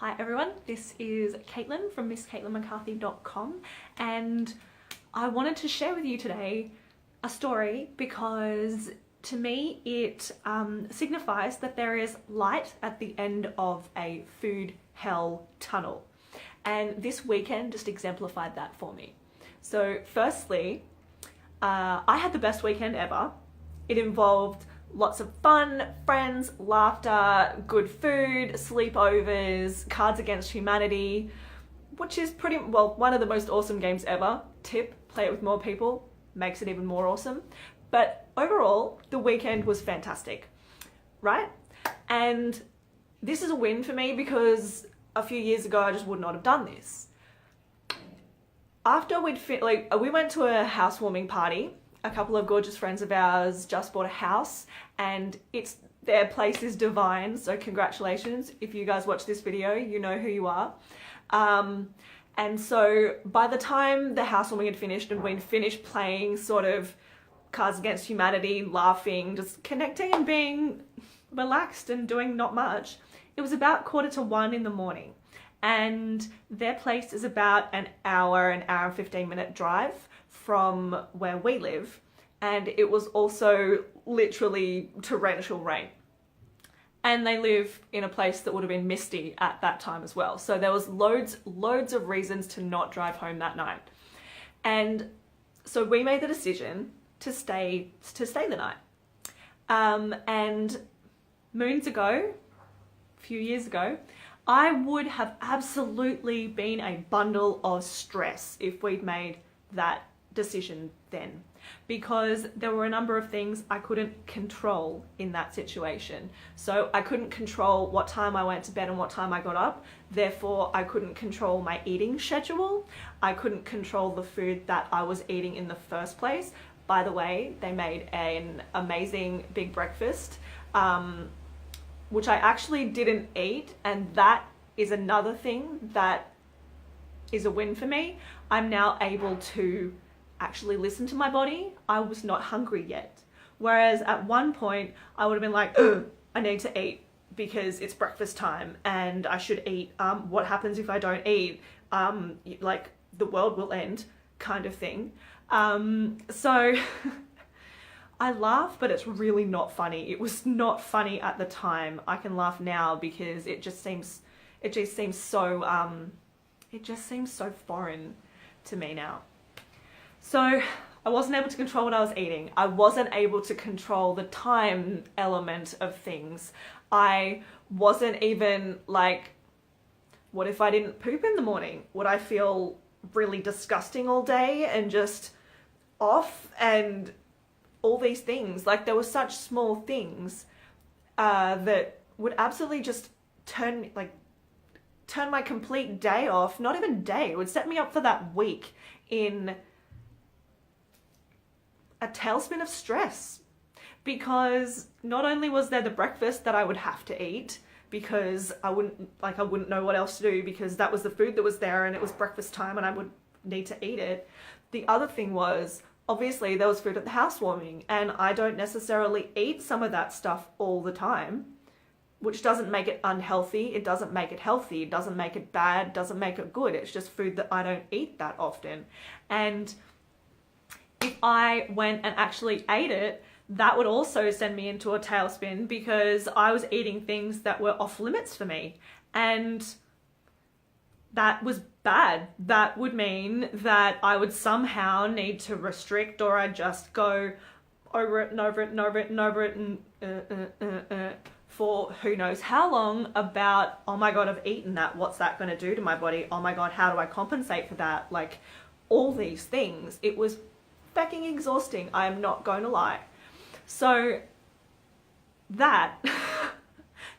Hi everyone, this is Caitlin from MissCaitlinMcCarthy.com, and I wanted to share with you today a story because to me it signifies that there is light at the end of a food hell tunnel, and this weekend just exemplified that for me. So firstly, I had the best weekend ever. It involved lots of fun, friends, laughter, good food, sleepovers, Cards Against Humanity, which is pretty, well, one of the most awesome games ever. Tip, play it with more people, makes it even more awesome. But overall, the weekend was fantastic, right? And this is a win for me because a few years ago, I just would not have done this. After we went to a housewarming party. A couple of gorgeous friends of ours just bought a house, and their place is divine, so congratulations. If you guys watch this video, you know who you are. And so by the time the housewarming had finished and we'd finished playing sort of Cards Against Humanity, laughing, just connecting and being relaxed and doing not much, it was about 1:45 in the morning. And their place is about an hour and 15-minute drive from where we live, and it was also literally torrential rain. And they live in a place that would have been misty at that time as well. So there was loads of reasons to not drive home that night. And so we made the decision to stay the night. And moons ago, a few years ago, I would have absolutely been a bundle of stress if we'd made that decision then, because there were a number of things I couldn't control in that situation. So I couldn't control what time I went to bed and what time I got up. Therefore, I couldn't control my eating schedule. I couldn't control the food that I was eating in the first place. By the way, they made an amazing big breakfast, which I actually didn't eat, and that is another thing that is a win for me. I'm now able to actually listen to my body. I was not hungry yet. Whereas at one point, I would have been like, ugh, I need to eat because it's breakfast time and I should eat. What happens if I don't eat? Like the world will end kind of thing. So I laugh, but it's really not funny. It was not funny at the time. I can laugh now because it just seems so foreign to me now. So I wasn't able to control what I was eating. I wasn't able to control the time element of things. I wasn't even like, what if I didn't poop in the morning? Would I feel really disgusting all day and just off and all these things? Like, there were such small things that would absolutely just turn my complete day off. Not even day, it would set me up for that week in a tailspin of stress, because not only was there the breakfast that I would have to eat because I wouldn't know what else to do because that was the food that was there and it was breakfast time and I would need to eat it. The other thing was, obviously there was food at the housewarming, and I don't necessarily eat some of that stuff all the time, which doesn't make it unhealthy. It doesn't make it healthy. It doesn't make it bad. Doesn't make it good. It's just food that I don't eat that often. And if I went and actually ate it, that would also send me into a tailspin because I was eating things that were off limits for me. And that was bad. That would mean that I would somehow need to restrict, or I'd just go over it and over it and over it and over it and for who knows how long about, oh my God, I've eaten that. What's that going to do to my body? Oh my God, how do I compensate for that? Like, all these things. It was fucking exhausting. I am not going to lie. So that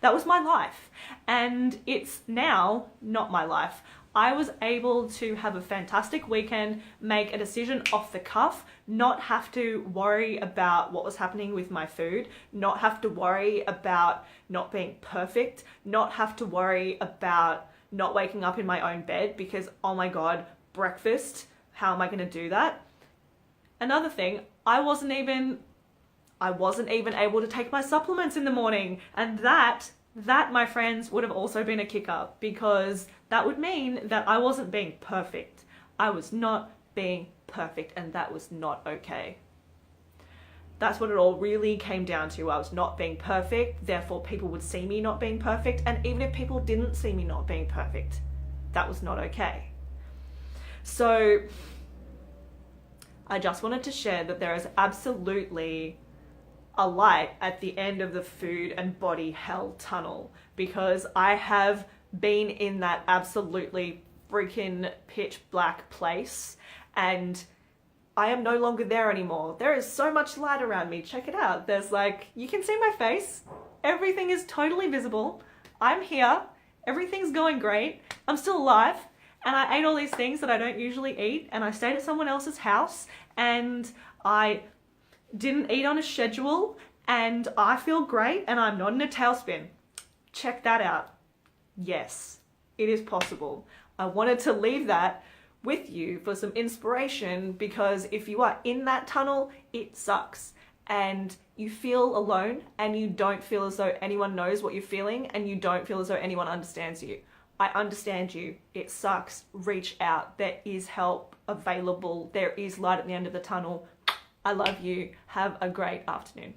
was my life, and it's now not my life. I was able to have a fantastic weekend, make a decision off the cuff, not have to worry about what was happening with my food, not have to worry about not being perfect, not have to worry about not waking up in my own bed because, oh my God, breakfast, how am I going to do that? Another thing, I wasn't even able to take my supplements in the morning, and that That, my friends, would have also been a kicker, because that would mean that I wasn't being perfect. I was not being perfect, and that was not okay. That's what it all really came down to. I was not being perfect, therefore people would see me not being perfect, and even if people didn't see me not being perfect, that was not okay. So I just wanted to share that there is absolutely a light at the end of the food and body hell tunnel, because I have been in that absolutely freaking pitch black place, and I am no longer there anymore. There is so much light around me. Check it out. There's like, you can see my face. Everything is totally visible. I'm here. Everything's going great. I'm still alive. And I ate all these things that I don't usually eat. And I stayed at someone else's house. And I didn't eat on a schedule. And I feel great. And I'm not in a tailspin. Check that out. Yes, it is possible. I wanted to leave that with you for some inspiration, because if you are in that tunnel, it sucks and you feel alone and you don't feel as though anyone knows what you're feeling and you don't feel as though anyone understands you. I understand you. It sucks. Reach out. There is help available. There is light at the end of the tunnel. I love you. Have a great afternoon.